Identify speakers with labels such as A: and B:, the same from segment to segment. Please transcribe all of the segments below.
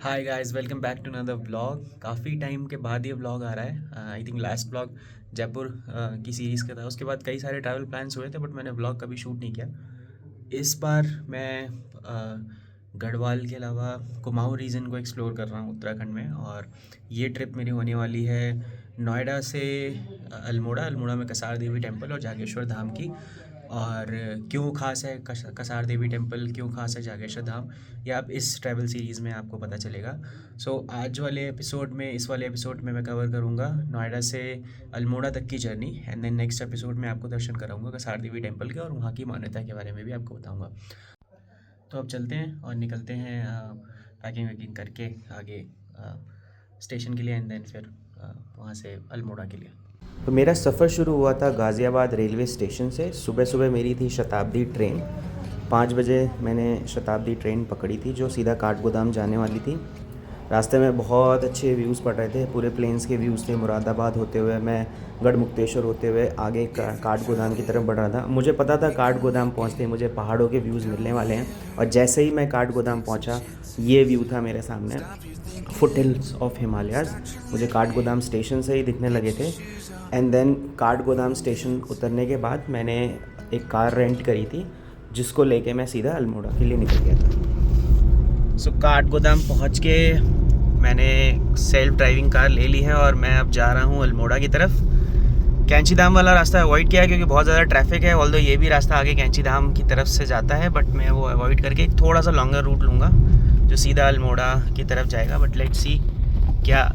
A: Hi guys, welcome back to another vlog. काफ़ी time के बाद ये व्लॉग आ रहा है। I think last vlog Jaipur की सीरीज़ का था। उसके बाद कई सारे ट्रैवल प्लान्स हुए थे बट मैंने व्लॉग कभी शूट नहीं किया। इस बार मैं गढ़वाल के अलावा कुमाऊँ रीजन को एक्सप्लोर कर रहा हूँ उत्तराखंड में। और ये ट्रिप मेरी होने वाली है नोएडा से अल्मोड़ा। अल्मोड़ा में कसार देवी टेम्पल और जागेश्वर धाम की। और क्यों ख़ास है कसार देवी टेम्पल, क्यों ख़ास है जागेश्वर धाम, ये आप इस ट्रैवल सीरीज़ में आपको पता चलेगा। आज वाले एपिसोड में, इस वाले एपिसोड में मैं कवर करूँगा नोएडा से अल्मोड़ा तक की journey. And then next episode में आपको दर्शन कराऊंगा कसार देवी टेम्पल के और वहाँ की मान्यता के बारे में भी आपको बताऊँगा। तो अब चलते हैं और निकलते हैं पैकिंग वैकिंग करके आगे स्टेशन के लिए। एंड देन फिर वहाँ से अल्मोड़ा के लिए। तो मेरा सफ़र शुरू हुआ था गाज़ियाबाद रेलवे स्टेशन से। सुबह सुबह मेरी थी शताब्दी ट्रेन। 5 बजे मैंने शताब्दी ट्रेन पकड़ी थी जो सीधा काठगोदाम जाने वाली थी। रास्ते में बहुत अच्छे व्यूज़ पड़ रहे थे, पूरे प्लेन्स के व्यूज़ थे। मुरादाबाद होते हुए मैं गढ़मुक्तेश्वर होते हुए आगे काठगोदाम की तरफ बढ़ रहा था। मुझे पता था काठगोदाम पहुँचते ही मुझे पहाड़ों के व्यूज़ मिलने वाले हैं। और जैसे ही मैं काठगोदाम पहुँचा, ये व्यू था मेरे सामने, फुट हिल्स ऑफ हिमालयाज़। मुझे काठगोदाम स्टेशन से ही दिखने लगे थे। एंड देन काठगोदाम स्टेशन उतरने के बाद मैंने एक कार रेंट करी थी जिसको लेके मैं सीधा अल्मोड़ा के लिए निकल गया था। काठगोदाम पहुंच के मैंने सेल्फ ड्राइविंग कार ले ली है और मैं अब जा रहा हूं अल्मोड़ा की तरफ। कैंची धाम वाला रास्ता अवॉइड किया है क्योंकि बहुत ज़्यादा ट्रैफिक है। ऑल्दो ये भी रास्ता आगे कैंची धाम की तरफ से जाता है बट मैं वो अवॉइड करके एक थोड़ा सा लॉन्गर रूट लूँगा जो सीधा अल्मोड़ा की तरफ जाएगा। बट लेट्स सी क्या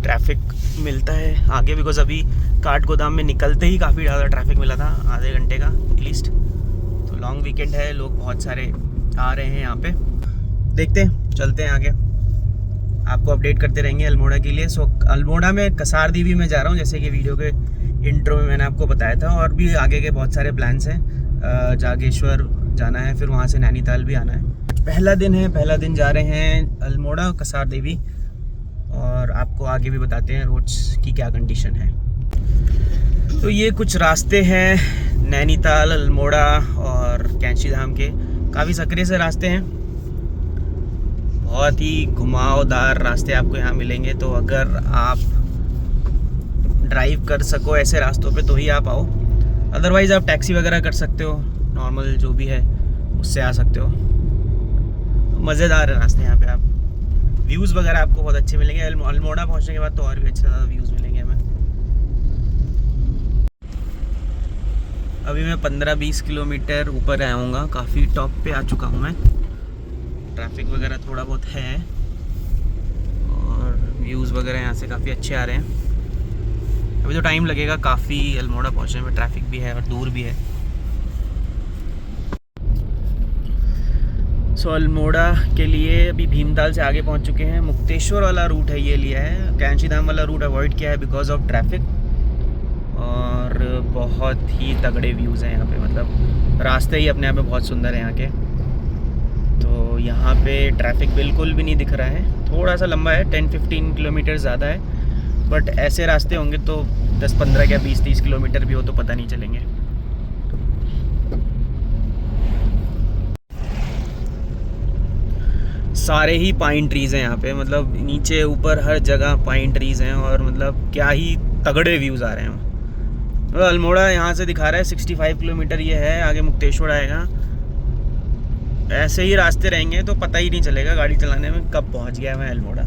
A: ट्रैफिक मिलता है आगे, बिकॉज अभी काठगोदाम में निकलते ही काफ़ी ज़्यादा ट्रैफिक मिला था, आधे घंटे का एटलीस्ट। तो लॉन्ग वीकेंड है, लोग बहुत सारे आ रहे हैं यहाँ पे। देखते हैं, चलते हैं आगे, आपको अपडेट करते रहेंगे अल्मोड़ा के लिए। अल्मोड़ा में कसार देवी में जा रहा हूँ जैसे कि वीडियो के इंट्रो में मैंने आपको बताया था। और भी आगे के बहुत सारे प्लान्स हैं। जागेश्वर जाना है, फिर वहाँ से नैनीताल भी आना है। पहला दिन है, पहला दिन जा रहे हैं अल्मोड़ा कसार देवी। और आपको आगे भी बताते हैं रोड्स की क्या कंडीशन है। तो ये कुछ रास्ते हैं नैनीताल, अल्मोड़ा और कैंची धाम के। काफ़ी सकरे से रास्ते हैं, बहुत ही घुमावदार रास्ते आपको यहाँ मिलेंगे। तो अगर आप ड्राइव कर सको ऐसे रास्तों पे तो ही आप आओ, अदरवाइज़ आप टैक्सी वगैरह कर सकते हो, नॉर्मल जो भी है उससे आ सकते हो। मज़ेदार है रास्ते यहाँ पे। आप व्यूज़ वगैरह आपको बहुत अच्छे मिलेंगे। अल्मोड़ा पहुँचने के बाद तो और भी अच्छे ज़्यादा व्यूज़ मिलेंगे हमें। अभी मैं 15-20 किलोमीटर ऊपर आऊँगा, काफ़ी टॉप पे आ चुका हूँ मैं। ट्रैफिक वगैरह थोड़ा बहुत है और व्यूज़ वगैरह यहाँ से काफ़ी अच्छे आ रहे हैं। अभी तो टाइम लगेगा काफ़ी अल्मोड़ा पहुँचने में, ट्रैफिक भी है और दूर भी है। अल्मोड़ा के लिए अभी भीमताल से आगे पहुंच चुके हैं। मुक्तेश्वर वाला रूट है ये लिया है, कैंची धाम वाला रूट अवॉइड किया है बिकॉज ऑफ ट्रैफिक। और बहुत ही तगड़े व्यूज़ हैं यहाँ पे, मतलब रास्ते ही अपने आप में बहुत सुंदर हैं यहाँ के। तो यहाँ पे ट्रैफिक बिल्कुल भी नहीं दिख रहा है। थोड़ा सा लंबा है, 10-15 किलोमीटर ज़्यादा है, बट ऐसे रास्ते होंगे तो 10-15 या 20-30 किलोमीटर भी हो तो पता नहीं चलेंगे। सारे ही पाइन ट्रीज़ हैं यहाँ पे, मतलब नीचे ऊपर हर जगह पाइन ट्रीज़ हैं और मतलब क्या ही तगड़े व्यूज़ आ रहे हैं। मतलब अल्मोड़ा यहाँ से दिखा रहा है 65 किलोमीटर ये है, आगे मुक्तेश्वर आएगा। ऐसे ही रास्ते रहेंगे तो पता ही नहीं चलेगा गाड़ी चलाने में कब पहुँच गया मैं अल्मोड़ा।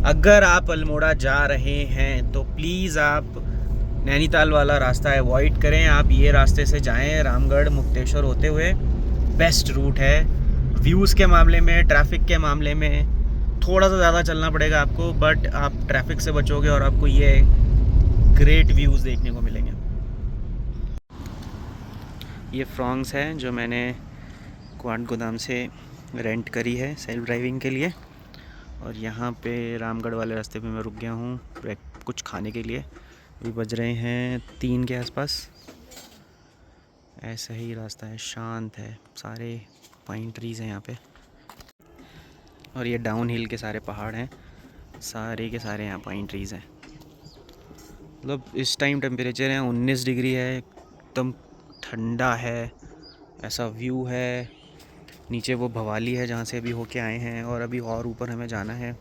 A: अगर आप अल्मोड़ा जा रहे हैं तो प्लीज़ आप नैनीताल वाला रास्ता अवॉइड करें, आप ये रास्ते से जाएँ, रामगढ़ मुक्तेश्वर होते हुए। बेस्ट रूट है। व्यूज़ के मामले में, ट्रैफिक के मामले में थोड़ा सा ज़्यादा चलना पड़ेगा आपको, बट आप ट्रैफिक से बचोगे और आपको ये ग्रेट व्यूज़ देखने को मिलेंगे। ये फ्रॉन्ग्स है जो मैंने काठगोदाम से रेंट करी है सेल्फ ड्राइविंग के लिए। और यहाँ पे रामगढ़ वाले रास्ते पे मैं रुक गया हूँ कुछ खाने के लिए। अभी बज रहे हैं 3 के आसपास। ऐसा ही रास्ता है, शांत है, सारे पाइन ट्रीज़ हैं यहाँ पे। और ये डाउन हिल के सारे पहाड़ हैं, सारे के सारे यहाँ पाइन ट्रीज़ हैं। मतलब इस टाइम टेम्परेचर है 19 डिग्री है, एकदम ठंडा है, ऐसा व्यू है। नीचे वो भवाली है जहाँ से अभी होके आए हैं, और अभी और ऊपर हमें जाना है।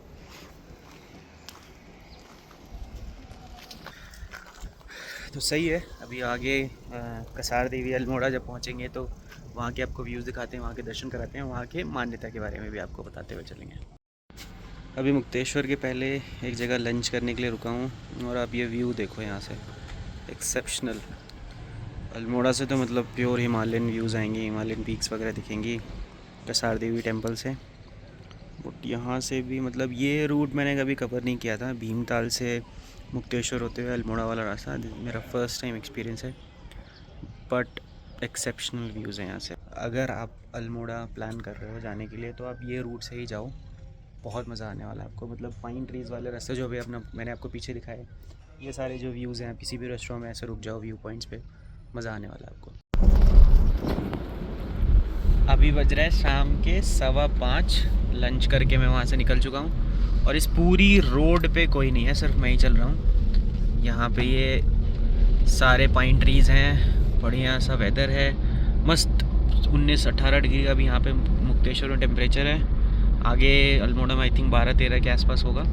A: तो सही है, अभी आगे कसार देवी अल्मोड़ा जब पहुँचेंगे तो वहाँ के आपको व्यूज़ दिखाते हैं, वहाँ के दर्शन कराते हैं, वहाँ के मान्यता के बारे में भी आपको बताते हुए चलेंगे। अभी मुक्तेश्वर के पहले एक जगह लंच करने के लिए रुका हूँ, और आप ये व्यू देखो यहाँ से, एक्सेप्शनल। अल्मोड़ा से तो मतलब प्योर हिमालयन व्यूज़ आएंगे, हिमालयन पीक्स वगैरह दिखेंगी कसार देवी टेम्पल से। बट यहाँ से भी मतलब ये रूट मैंने कभी कवर नहीं किया था, भीमताल से मुक्तेश्वर होते हुए अल्मोड़ा वाला रास्ता मेरा फ़र्स्ट टाइम एक्सपीरियंस है। बट एक्सेप्शनल व्यूज़ हैं यहाँ से। अगर आप अल्मोड़ा प्लान कर रहे हो जाने के लिए तो आप ये रूट से ही जाओ, बहुत मज़ा आने वाला है आपको। मतलब पाइन ट्रीज़ वाले रास्ते जो भी अपना मैंने आपको पीछे दिखाए, ये सारे जो व्यूज़ हैं, आप किसी भी रेस्टोरेंट में ऐसे रुक जाओ व्यू पॉइंट्स पे, मज़ा आने वाला है आपको। अभी बज रहा है शाम के 5:15, लंच करके मैं वहाँ से निकल चुका हूँ, और इस पूरी रोड पे कोई नहीं है, सिर्फ मैं ही चल रहा हूँ। यहाँ पे ये सारे पाइन ट्रीज़ हैं, बढ़िया सा वेदर है, मस्त 19-18 डिग्री का भी यहाँ पे मुक्तेश्वर में टेम्परेचर है। आगे अल्मोड़ा में आई थिंक 12-13 के आसपास होगा।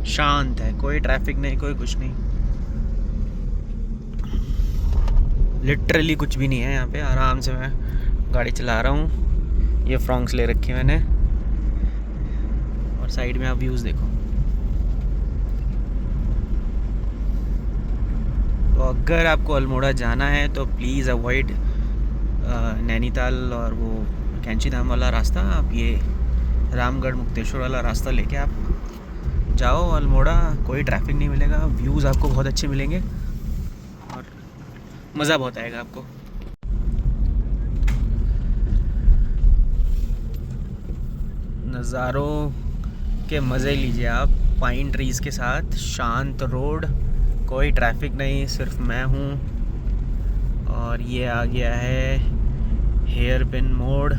A: शांत है, कोई ट्रैफिक नहीं, कोई कुछ नहीं, लिटरली कुछ भी नहीं है यहाँ पे। आराम से मैं गाड़ी चला रहा हूँ, ये फ्रॉन्क्स ले रखी है मैंने, और साइड में आप व्यूज़ देखो। तो अगर आपको अल्मोड़ा जाना है तो प्लीज़ अवॉइड नैनीताल और वो कैंची धाम वाला रास्ता, आप ये रामगढ़ मुक्तेश्वर वाला रास्ता लेके आप जाओ अल्मोड़ा। कोई ट्रैफिक नहीं मिलेगा, व्यूज़ आपको बहुत अच्छे मिलेंगे, और मज़ा बहुत आएगा आपको। नज़ारों के मज़े लीजिए आप, पाइन ट्रीज़ के साथ, शांत रोड, कोई ट्रैफिक नहीं, सिर्फ मैं हूँ। और ये आ गया है हेयर पिन मोड़।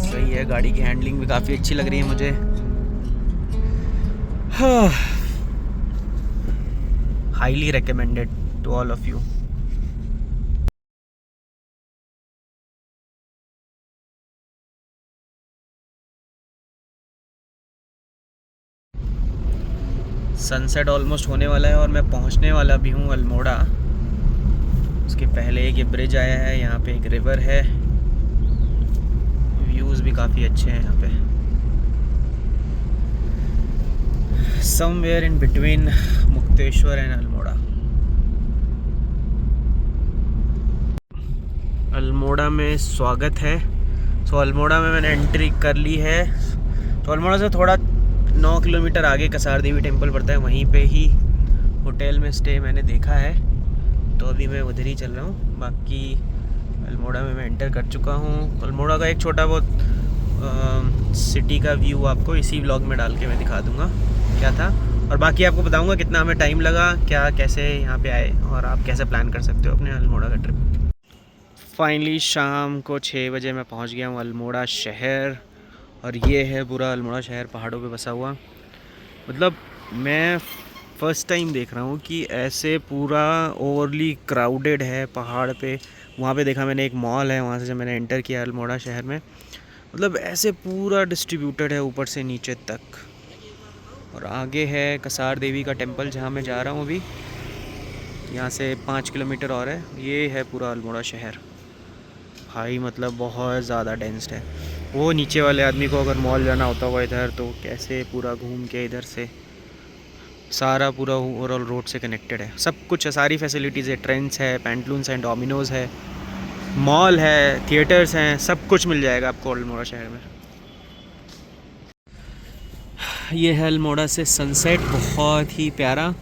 A: सही है, गाड़ी की हैंडलिंग भी काफ़ी अच्छी लग रही है मुझे। Highly recommended to all of you. Sunset almost होने वाला है और मैं पहुंचने वाला भी हूं अल्मोड़ा। उसके पहले एक ये ब्रिज आया है, यहाँ पे एक रिवर है, व्यूज़ भी काफ़ी अच्छे हैं यहाँ पे। Somewhere in between Mukteshwar and Almora. Almora में स्वागत है। सो अल्मोड़ा में मैंने एंट्री कर ली है। तो अल्मोड़ा से थोड़ा 9 किलोमीटर आगे कसार देवी टेम्पल पड़ता है, वहीं पे ही होटल में स्टे मैंने देखा है, तो अभी मैं उधर ही चल रहा हूँ। बाकी अल्मोड़ा में मैं एंटर कर चुका हूँ। अल्मोड़ा का एक छोटा बहुत सिटी का व्यू आपको इसी व्लॉग में डाल के मैं दिखा दूँगा क्या था, और बाकी आपको बताऊँगा कितना हमें टाइम लगा, क्या कैसे यहाँ पे आए, और आप कैसे प्लान कर सकते हो अपने अल्मोड़ा का ट्रिप। फाइनली शाम को 6 बजे मैं पहुँच गया हूँ अल्मोड़ा शहर, और ये है पूरा अल्मोड़ा शहर पहाड़ों पे बसा हुआ। मतलब मैं फ़र्स्ट टाइम देख रहा हूँ कि ऐसे पूरा ओवरली क्राउडेड है पहाड़ पे। वहाँ पे देखा मैंने एक मॉल है, वहाँ से जब मैंने एंटर किया अल्मोड़ा शहर में, मतलब ऐसे पूरा डिस्ट्रीब्यूटेड है ऊपर से नीचे तक। और आगे है कसार देवी का टेम्पल जहाँ मैं जा रहा हूँ अभी, यहाँ से 5 किलोमीटर और है। ये है पूरा अल्मोड़ा शहर भाई, मतलब बहुत ज़्यादा डेंस्ड है। वो नीचे वाले आदमी को अगर मॉल जाना होता हुआ इधर, तो कैसे पूरा घूम के इधर से सारा पूरा ओवरऑल रोड से कनेक्टेड है, सब कुछ है, सारी फैसिलिटीज़ है, ट्रेंड्स है, पैंटलून्स हैं, डोमिनोज़ है, मॉल है, थिएटर्स हैं, सब कुछ मिल जाएगा आपको अल्मोड़ा शहर में। ये है अल्मोड़ा से सनसेट, बहुत ही प्यारा।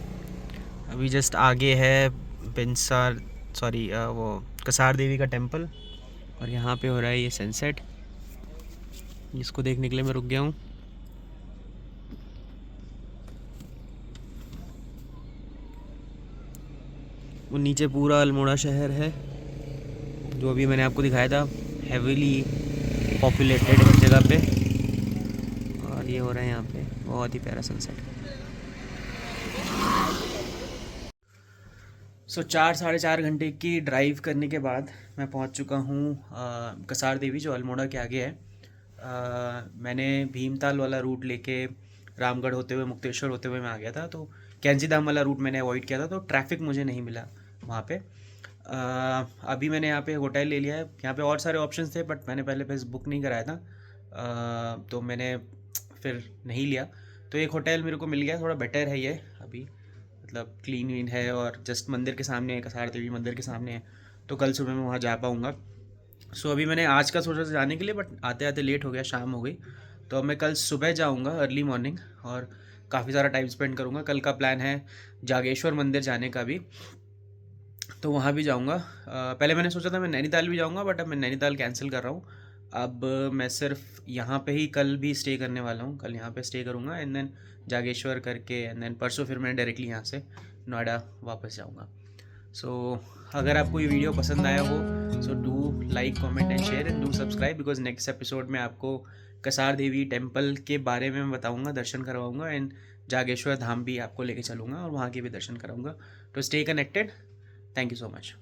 A: अभी जस्ट आगे है वो कसार देवी का टेम्पल, और यहाँ पे हो रहा है ये सनसेट, जिसको देखने के लिए मैं रुक गया हूँ। वो नीचे पूरा अल्मोड़ा शहर है जो अभी मैंने आपको दिखाया था, हेवीली पॉपुलेटेड जगह पे, और ये हो रहा है यहाँ पे बहुत ही प्यारा सनसेट। सो 4 साढ़े 4 घंटे की ड्राइव करने के बाद मैं पहुंच चुका हूँ कसार देवी, जो अल्मोड़ा के आगे है। मैंने भीमताल वाला रूट लेके रामगढ़ होते हुए मुक्तेश्वर होते हुए मैं आ गया था, तो कैंची धाम वाला रूट मैंने अवॉइड किया था, तो ट्रैफिक मुझे नहीं मिला वहाँ पे। अभी मैंने यहाँ पे होटल ले लिया है। यहाँ पे और सारे ऑप्शंस थे बट मैंने पहले बस बुक नहीं कराया था, तो मैंने फिर नहीं लिया। तो एक होटल मेरे को मिल गया, थोड़ा बेटर है ये अभी, मतलब क्लीन वीन है और जस्ट मंदिर के सामने है, कसार देवी मंदिर के सामने है, तो कल सुबह मैं वहाँ जा पाऊँगा। सो अभी मैंने आज का सोचा था जाने के लिए, बट आते आते लेट हो गया, शाम हो गई। तो अब मैं कल सुबह जाऊँगा अर्ली मॉर्निंग और काफ़ी सारा टाइम स्पेंड करूँगा। कल का प्लान है जागेश्वर मंदिर जाने का भी, तो वहाँ भी जाऊँगा। पहले मैंने सोचा था मैं नैनीताल भी जाऊँगा, बट अब मैं नैनीताल कैंसिल कर रहा हूँ। अब मैं सिर्फ यहाँ पे ही कल भी स्टे करने वाला हूँ, कल यहाँ पे स्टे करूँगा एंड देन जागेश्वर करके एंड देन परसों फिर मैं डायरेक्टली यहाँ से नोएडा वापस जाऊँगा। सो अगर आपको ये वीडियो पसंद आया हो, so do like comment and share and do subscribe, because next episode में आपको कसार देवी टेम्पल के बारे में मैं बताऊँगा, दर्शन करवाऊँगा एंड जागेश्वर धाम भी आपको लेके चलूँगा और वहाँ के भी दर्शन कराऊँगा। तो stay connected. Thank you so much.